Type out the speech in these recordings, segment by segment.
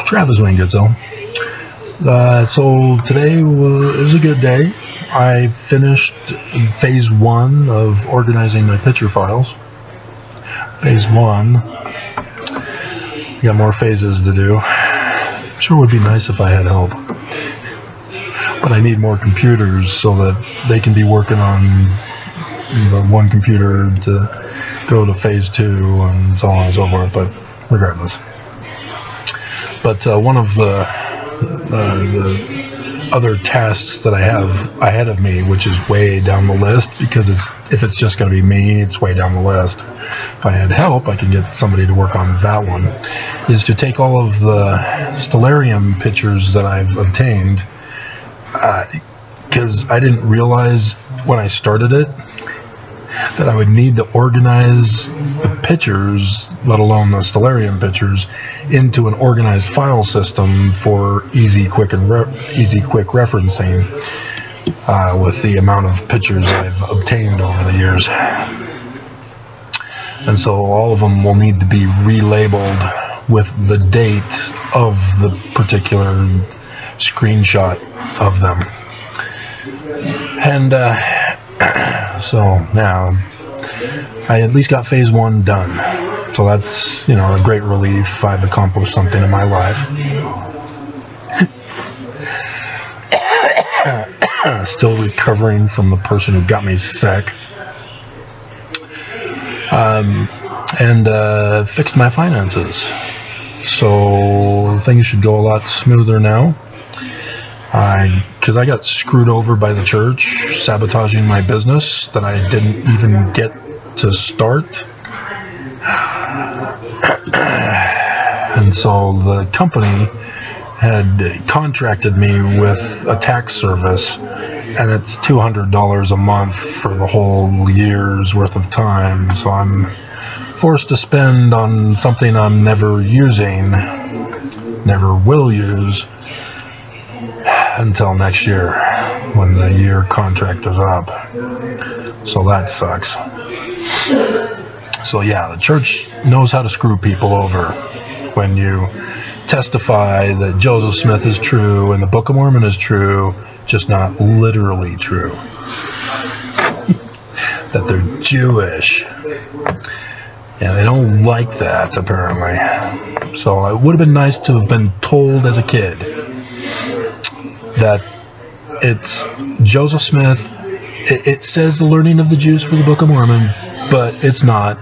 Travis Wayne Goodsell. So today is a good day. I finished phase 1 of organizing my picture files. Phase 1. Got more phases to do. Sure would be nice if I had help. But I need more computers so that they can be working on the one computer to go to phase 2 and so on and so forth, but regardless. But one of the other tasks that I have ahead of me, which is way down the list, because if it's just going to be me, it's way down the list. If I had help, I could get somebody to work on that one, is to take all of the stellarium pictures that I've obtained, because I didn't realize when I started it that I would need to organize the pictures, let alone the stellarium pictures, into an organized file system for easy, quick referencing with the amount of pictures I've obtained over the years. And so all of them will need to be relabeled with the date of the particular screenshot of them. And so now I at least got phase 1 done. So that's, a great relief. I've accomplished something in my life. Still recovering from the person who got me sick. And fixed my finances. So things should go a lot smoother now. Because I got screwed over by the church, sabotaging my business that I didn't even get to start. And so the company had contracted me with a tax service, and it's $200 a month for the whole year's worth of time. So I'm forced to spend on something I'm never using, never will use, until next year when the year contract is up. So that sucks. So yeah, the church knows how to screw people over. When you testify that Joseph Smith is true and the Book of Mormon is true, just not literally true. That they're Jewish. Yeah, they don't like that, apparently. So it would have been nice to have been told as a kid that it's Joseph Smith. It says the learning of the Jews for the Book of Mormon, but it's not.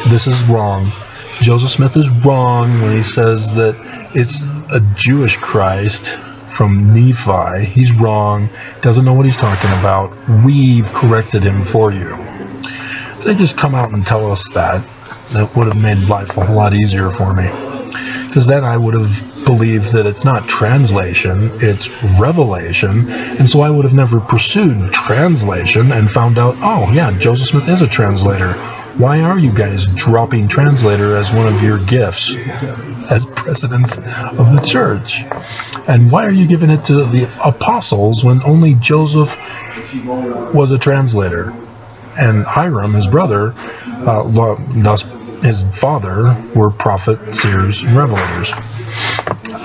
This is wrong. Joseph Smith is wrong when he says that it's a Jewish Christ from Nephi. He's wrong. Doesn't know what he's talking about. We've corrected him for you. If they just come out and tell us that would have made life a whole lot easier for me. Because then I would have believed that it's not translation, it's revelation, and so I would have never pursued translation and found out, oh yeah, Joseph Smith is a translator. Why are you guys dropping translator as one of your gifts as presidents of the church? And why are you giving it to the apostles when only Joseph was a translator? And Hiram, his brother, his father, were prophet, seers, and revelators.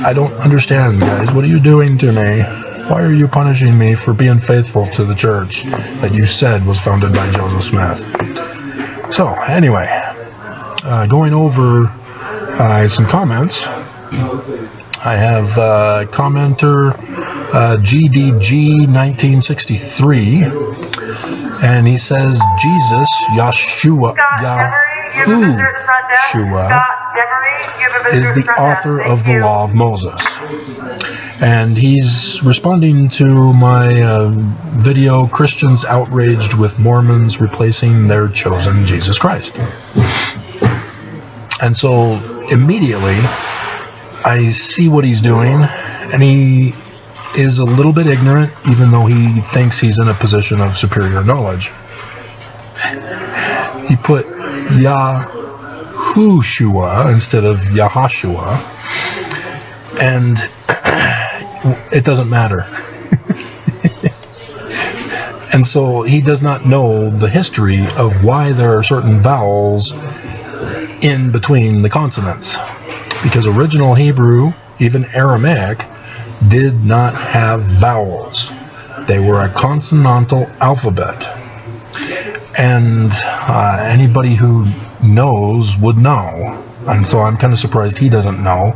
I don't understand, guys. What are you doing to me? Why are you punishing me for being faithful to the church that you said was founded by Joseph Smith? So, anyway, going over some comments. I have commenter GDG1963, and he says, Jesus, Yahshua, is the author of the Law of Moses. And he's responding to my video, Christians Outraged with Mormons Replacing Their Chosen Jesus Christ. And so immediately I see what he's doing, and he is a little bit ignorant, even though he thinks he's in a position of superior knowledge. He put Yahushua instead of Yahashua, and it doesn't matter. And so he does not know the history of why there are certain vowels in between the consonants. Because original Hebrew even Aramaic, did not have vowels. They were a consonantal alphabet. And anybody who knows would know. And so I'm kind of surprised he doesn't know,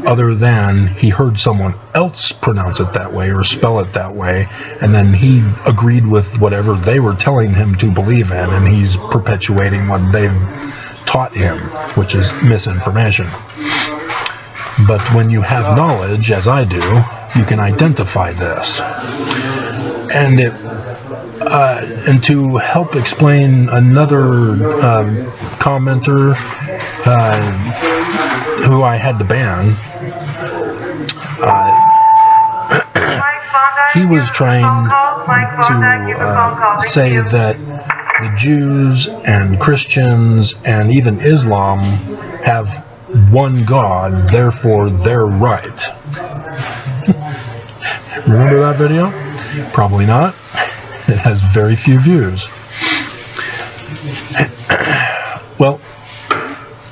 other than he heard someone else pronounce it that way or spell it that way, and then he agreed with whatever they were telling him to believe in, and he's perpetuating what they've taught him, which is misinformation. But when you have knowledge, as I do, you can identify this. And to help explain another commenter who I had to ban, he was trying to say that the Jews and Christians and even Islam have one God, therefore they're right. Remember that video? Probably not. It has very few views. Well,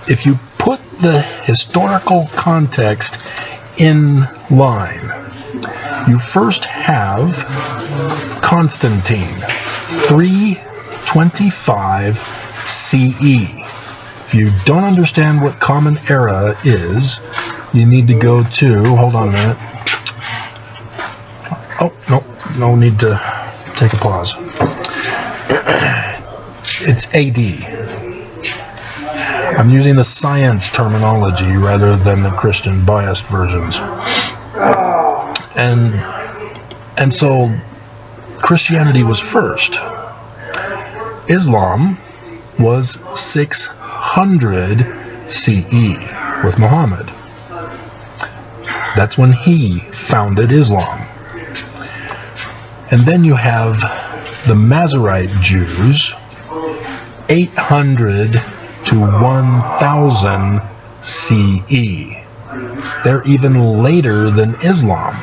if you put the historical context in line, you first have Constantine, 325 CE. If you don't understand what Common Era is, you need to go to, hold on a minute. Oh, no need to take a pause. It's AD. I'm using the science terminology rather than the Christian biased versions. And so Christianity was first. Islam was 600 CE with Muhammad. That's when he founded Islam. And then you have the Masorite Jews, 800 to 1000 CE. They're even later than Islam.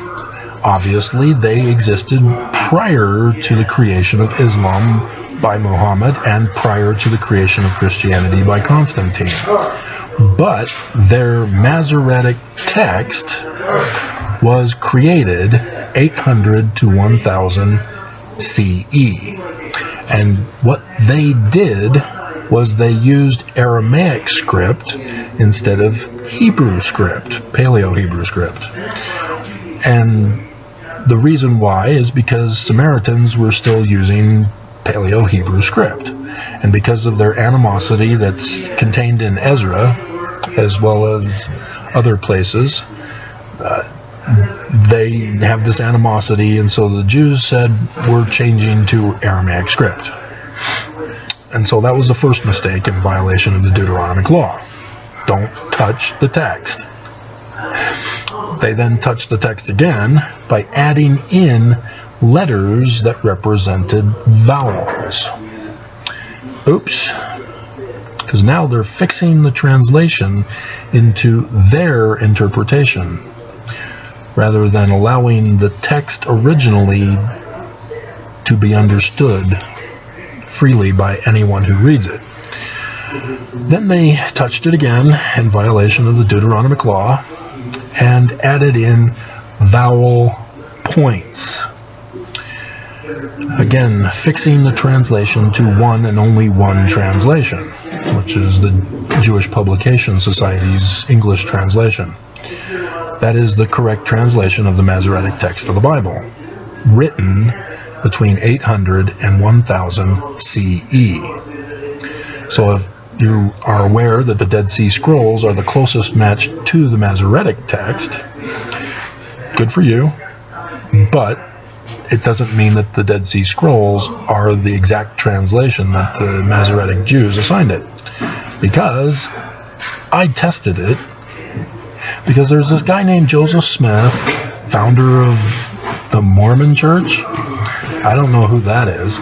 Obviously, they existed prior to the creation of Islam by Muhammad and prior to the creation of Christianity by Constantine. But their Masoretic text was created 800 to 1000 CE. And what they did was they used Aramaic script instead of Hebrew script, Paleo-Hebrew script. And the reason why is because Samaritans were still using Paleo-Hebrew script. And because of their animosity that's contained in Ezra, as well as other places, they have this animosity, and so the Jews said, we're changing to Aramaic script. And so that was the first mistake in violation of the Deuteronomic law. Don't touch the text. They then touched the text again by adding in letters that represented vowels. Oops. Because now they're fixing the translation into their interpretation, rather than allowing the text originally to be understood freely by anyone who reads it. Then they touched it again in violation of the Deuteronomic law and added in vowel points. Again, fixing the translation to one and only one translation, which is the Jewish Publication Society's English translation. That is the correct translation of the Masoretic text of the Bible, written between 800 and 1000 CE. So if you are aware that the Dead Sea Scrolls are the closest match to the Masoretic text, good for you, but it doesn't mean that the Dead Sea Scrolls are the exact translation that the Masoretic Jews assigned it. Because I tested it, because there's this guy named Joseph Smith, founder of the Mormon Church. I don't know who that is.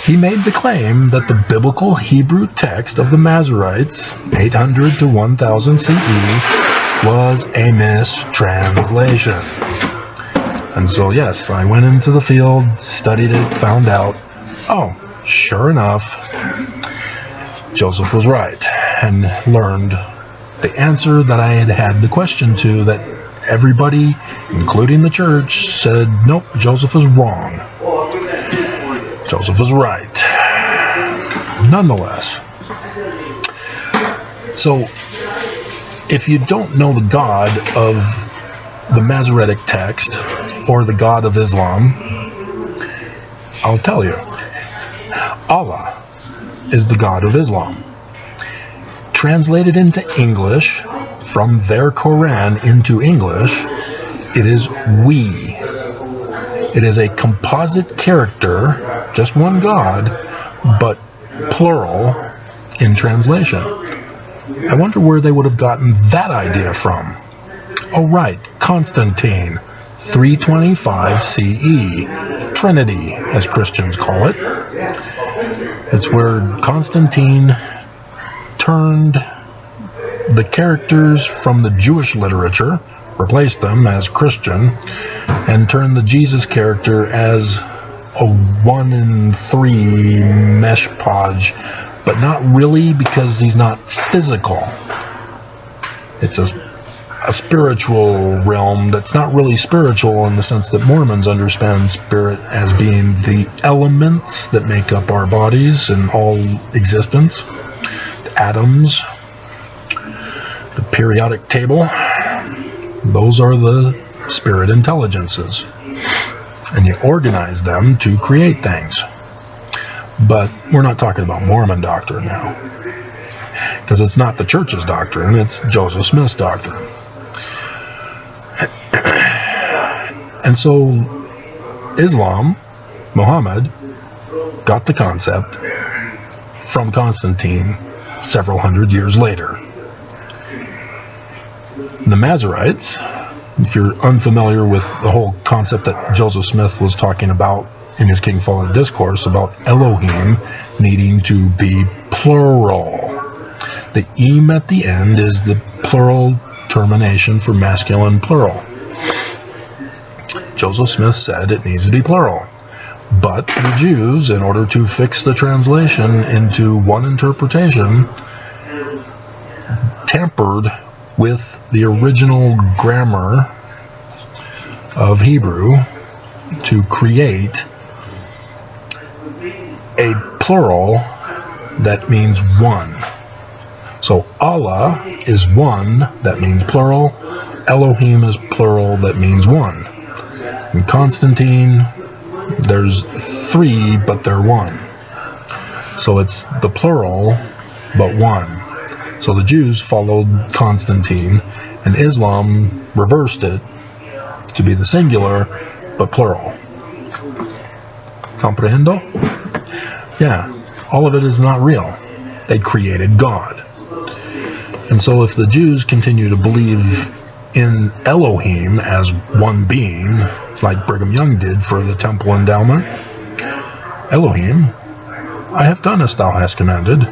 He made the claim that the biblical Hebrew text of the Masoretes, 800 to 1000 CE, was a mistranslation. And so, yes, I went into the field, studied it, found out, oh, sure enough, Joseph was right, and learned the answer that I had the question to, that everybody, including the church, said, nope, Joseph is wrong. Joseph is right. Nonetheless, so if you don't know the God of the Masoretic text or the God of Islam, I'll tell you. Allah is the God of Islam. Translated into English, from their Quran into English, it is we. It is a composite character, just one God, but plural in translation. I wonder where they would have gotten that idea from. Oh right, Constantine, 325 CE, Trinity, as Christians call it. It's where Constantine turned the characters from the Jewish literature, replaced them as Christian, and turned the Jesus character as a 1 in 3 meshpodge, but not really, because he's not physical. It's a spiritual realm that's not really spiritual in the sense that Mormons understand spirit as being the elements that make up our bodies and all existence. The atoms, the periodic table, those are the spirit intelligences. And you organize them to create things. But we're not talking about Mormon doctrine now, because it's not the church's doctrine, it's Joseph Smith's doctrine. And so Islam, Muhammad, got the concept from Constantine several hundred years later. The Masoretes, if you're unfamiliar with the whole concept that Joseph Smith was talking about in his King Follett discourse about Elohim needing to be plural. The eem at the end is the plural termination for masculine plural. Joseph Smith said it needs to be plural. But the Jews, in order to fix the translation into one interpretation, tampered with the original grammar of Hebrew to create a plural that means one. So Allah is one, that means plural. Elohim is plural, that means one. In Constantine, there's 3, but they're 1. So it's the plural, but 1. So the Jews followed Constantine, and Islam reversed it to be the singular, but plural. Comprehendo? Yeah, all of it is not real. They created God. And so if the Jews continue to believe in Elohim as one being, like Brigham Young did for the temple endowment, Elohim, I have done as thou hast commanded,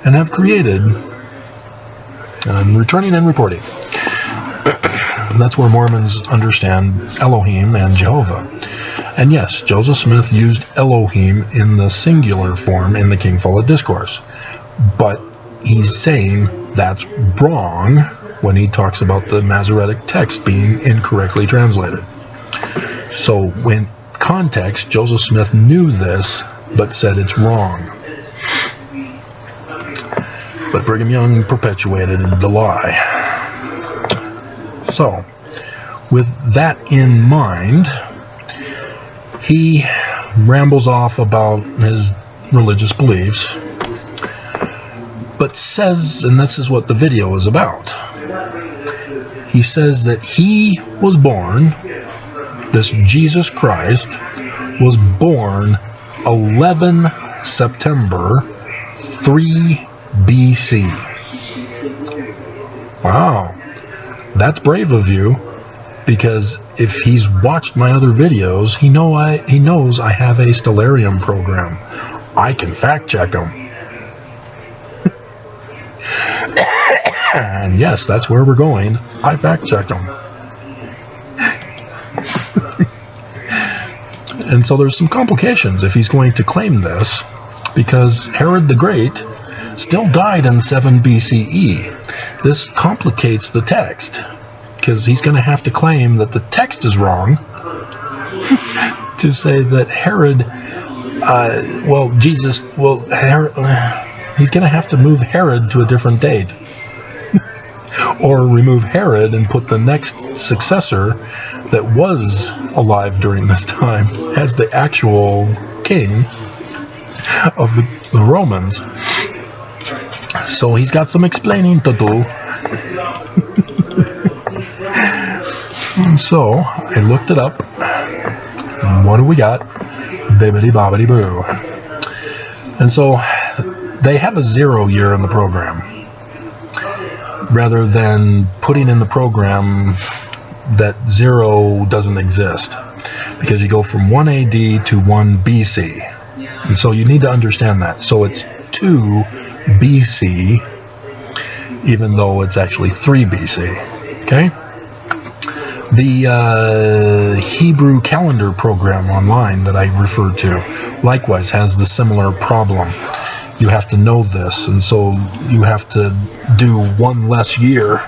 and have created, and returning and reporting. That's where Mormons understand Elohim and Jehovah. And yes, Joseph Smith used Elohim in the singular form in the King Follett Discourse. But he's saying that's wrong when he talks about the Masoretic text being incorrectly translated. So in context, Joseph Smith knew this, but said it's wrong. But Brigham Young perpetuated the lie. So, with that in mind, he rambles off about his religious beliefs, but says, and this is what the video is about, he says that he was born, this Jesus Christ, was born 11 September 3 BC. Wow, that's brave of you, because if he's watched my other videos, he knows I have a Stellarium program. I can fact check him. And yes, that's where we're going. I fact checked him. And so there's some complications if he's going to claim this, because Herod the Great still died in 7 BCE. This complicates the text, because he's going to have to claim that the text is wrong to say that Herod, he's going to have to move Herod to a different date. Or remove Herod and put the next successor that was alive during this time as the actual king of the Romans. So he's got some explaining to do. So I looked it up. What do we got? Bibbidi bobbidi boo. And so they have a 0 year in the program, rather than putting in the program that 0 doesn't exist, because you go from 1 AD to 1 BC. And so you need to understand that. So it's 2 BC, even though it's actually 3 BC. Okay? The Hebrew calendar program online that I referred to likewise has the similar problem. You have to know this, and so you have to do 1 less year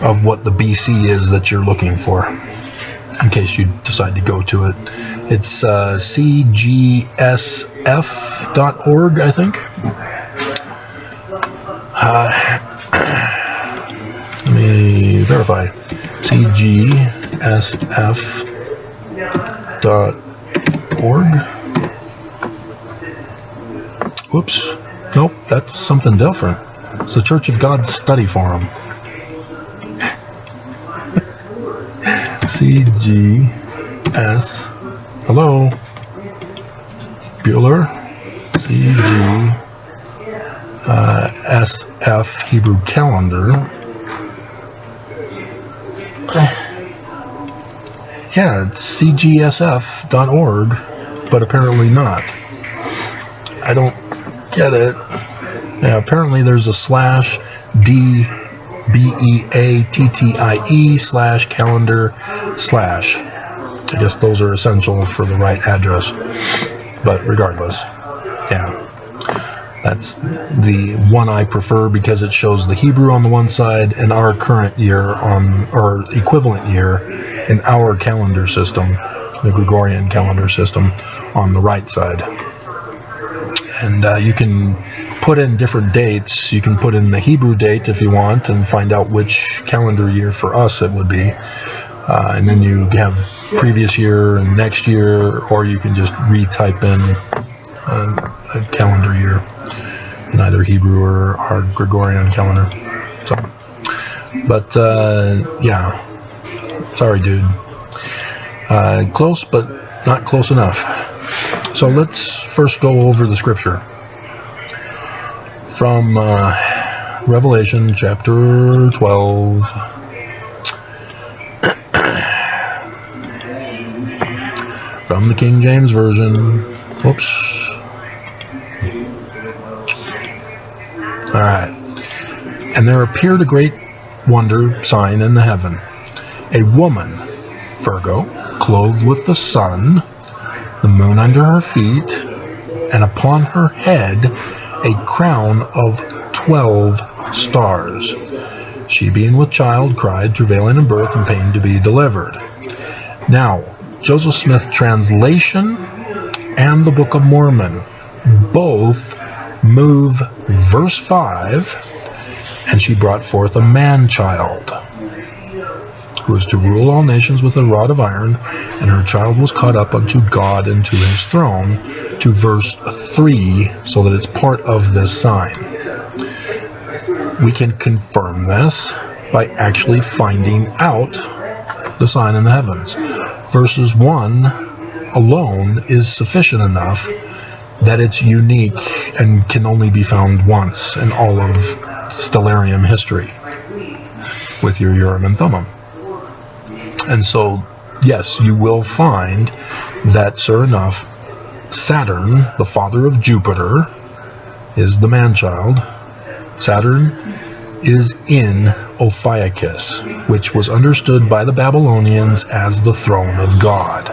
of what the BC is that you're looking for, in case you decide to go to it. It's cgsf.org, I think. Let me verify. cgsf.org. Whoops. Nope, that's something different. It's the Church of God Study Forum. CGS. Hello? Bueller? CGSF Hebrew Calendar. Yeah, it's cgsf.org, but apparently not. I don't get it. Yeah, apparently there's a /DBEATTIE/calendar/. I guess those are essential for the right address. But regardless, yeah. That's the one I prefer because it shows the Hebrew on the one side and our current year or equivalent year in our calendar system, the Gregorian calendar system, on the right side. And you can put in different dates. You can put in the Hebrew date if you want and find out which calendar year for us it would be. And then you have previous year and next year, or you can just retype in a calendar year in either Hebrew or our Gregorian calendar. So, but yeah, sorry, dude. Close, but not close enough. So let's first go over the scripture from Revelation chapter 12. From the King James Version. Whoops. Alright. And there appeared a great wonder sign in the heaven. A woman, Virgo, clothed with the sun, the moon under her feet, and upon her head a crown of 12 stars. She, being with child, cried, travailing in birth and pain to be delivered. Now, Joseph Smith translation and the Book of Mormon both move verse 5, and she brought forth a man-child, who was to rule all nations with a rod of iron, and her child was caught up unto God and to his throne, to verse 3, so that it's part of this sign. We can confirm this by actually finding out the sign in the heavens. Verses 1 alone is sufficient enough that it's unique and can only be found once in all of stellarium history with your Urim and Thummim. And so, yes, you will find that, sure enough, Saturn, the father of Jupiter, is the man-child. Saturn is in Ophiuchus, which was understood by the Babylonians as the throne of God.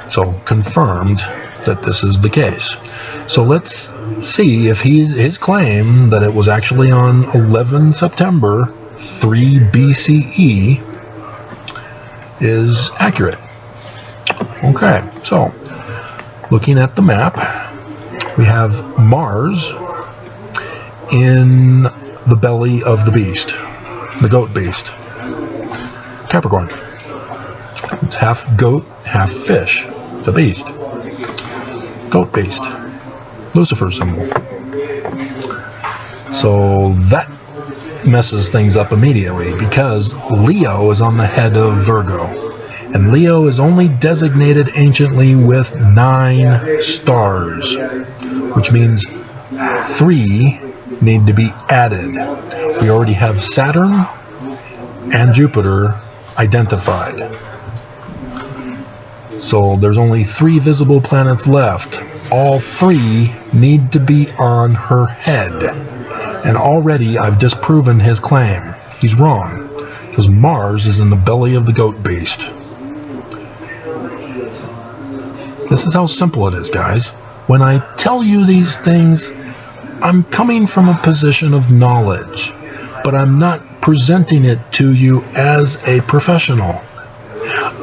So confirmed that this is the case. So let's see if his claim that it was actually on 11 September 3 BCE is accurate. Okay, so looking at the map, we have Mars in the belly of the beast, the goat beast, Capricorn. It's half goat, half fish. It's a beast. Goat beast. Lucifer symbol. So that messes things up immediately because Leo is on the head of Virgo. And Leo is only designated anciently with 9 stars, which means 3 need to be added. We already have Saturn and Jupiter identified. So there's only 3 visible planets left. All 3 need to be on her head. And already I've disproven his claim. He's wrong, because Mars is in the belly of the goat beast. This is how simple it is, guys. When I tell you these things, I'm coming from a position of knowledge, but I'm not presenting it to you as a professional.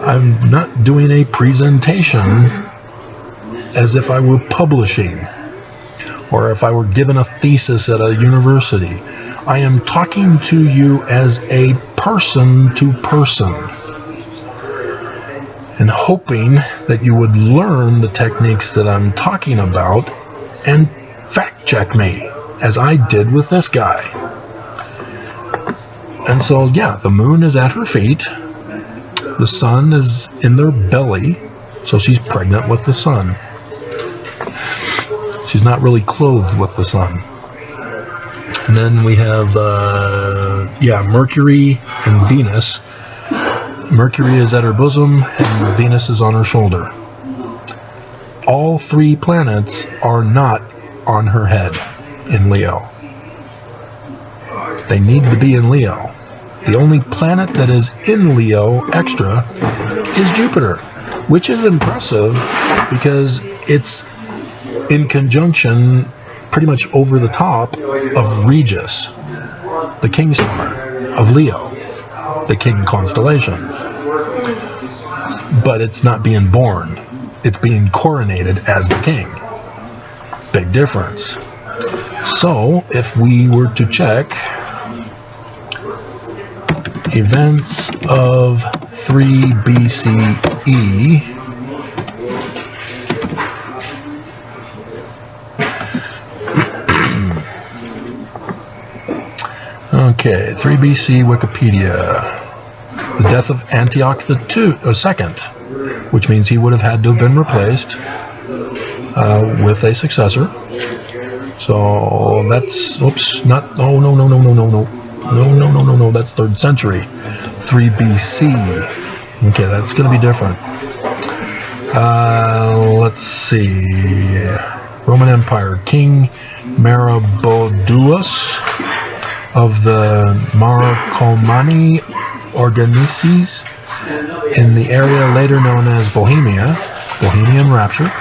I'm not doing a presentation as if I were publishing or if I were given a thesis at a university. I am talking to you as a person to person and hoping that you would learn the techniques that I'm talking about and fact check me as I did with this guy. And so, yeah, the moon is at her feet. The sun is in their belly, so she's pregnant with the sun. She's not really clothed with the sun. And then we have, Mercury and Venus. Mercury is at her bosom, and Venus is on her shoulder. All 3 planets are not on her head in Leo. They need to be in Leo. The only planet that is in Leo extra is Jupiter, which is impressive because it's in conjunction pretty much over the top of Regis, the king star of Leo, the king constellation. But it's not being born. It's being coronated as the king. Big difference. So, if we were to check events of 3 BCE, okay, 3 BC Wikipedia. The death of Antioch II, which means he would have had to have been replaced with a successor. So that's, no, that's 3rd century, 3 BC. Okay, that's going to be different. Let's see. Roman Empire, King Maroboduus of the Marcomanni Organices in the area later known as Bohemia, Bohemian Rupture,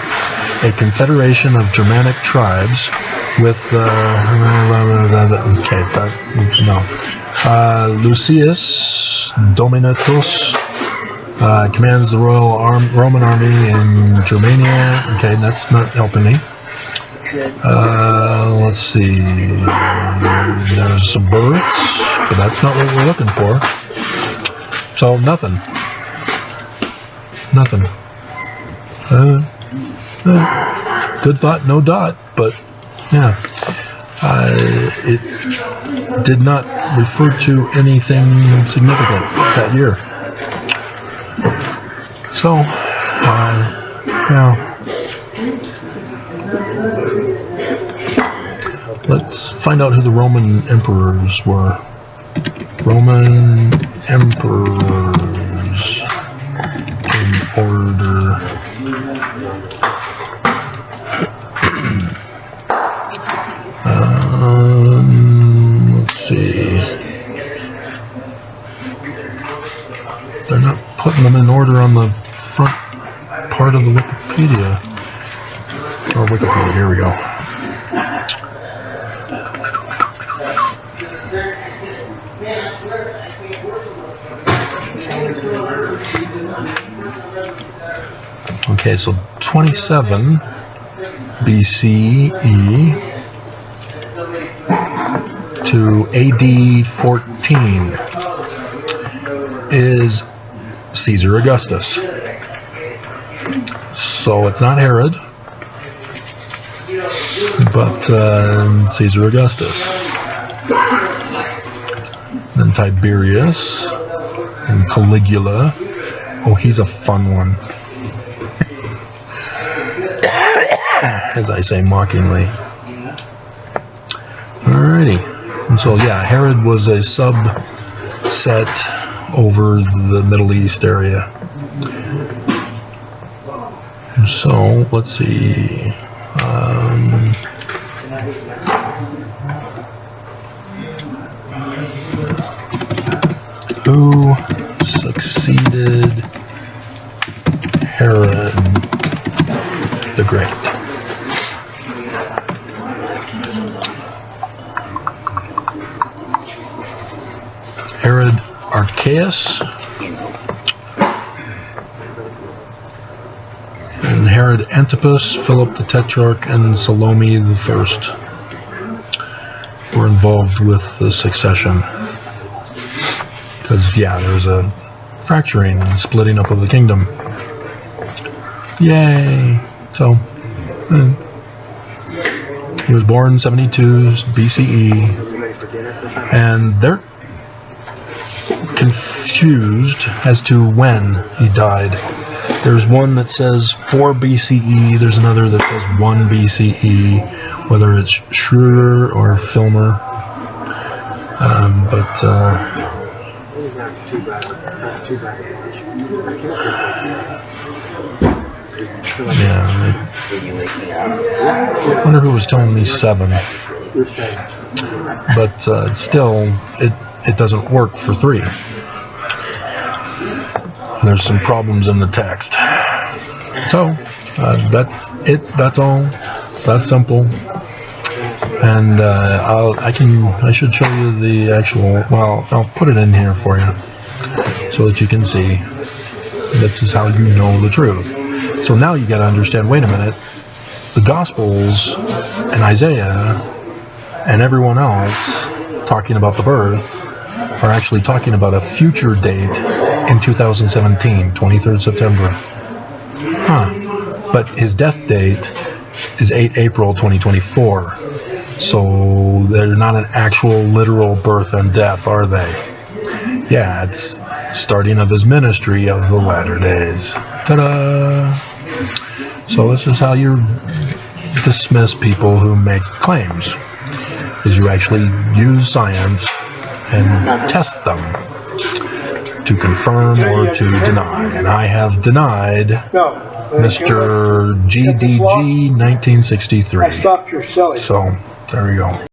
a confederation of Germanic tribes with Lucius Dominatus commands the Roman army in Germania. Okay, that's not helping me. Let's see. There's some births, but that's not what we're looking for. So nothing. Good thought, no dot, but yeah. It did not refer to anything significant that year. So, yeah. Let's find out who the Roman emperors were. Roman emperors in order. Let's see. They're not putting them in order on the front part of the Wikipedia. Or Wikipedia, here we go. Okay, so 27 BCE to AD 14 is Caesar Augustus. So it's not Herod, but Caesar Augustus. Then Tiberius and Caligula. Oh, he's a fun one. As I say mockingly. Alrighty. And so, yeah, Herod was a subset over the Middle East area. So, let's see. Who succeeded Herod the Great? Herod Archaeus and Herod Antipas, Philip the Tetrarch, and Salome the First were involved with the succession. Because, yeah, there's a fracturing and splitting up of the kingdom. Yay! So, he was born 72 BCE, and they're confused as to when he died. There's one that says 4 BCE, there's another that says 1 BCE, whether it's Schroeder or Filmer. Yeah, I wonder who was telling me 7. But still, it doesn't work for 3. There's some problems in the text. So, that's it. That's all. It's that simple. And I should show you the actual. Well, I'll put it in here for you so that you can see. This is how you know the truth. So now you got to understand. Wait a minute. The Gospels and Isaiah and everyone else talking about the birth are actually talking about a future date in 2017, 23rd September. But his death date is 8 April 2024. So they're not an actual literal birth and death, are they? Yeah, it's starting of his ministry of the latter days. Ta-da! So this is how you dismiss people who make claims, is you actually use science and test them to confirm or to deny. And I have denied Mr. GDG 1963. So there we go.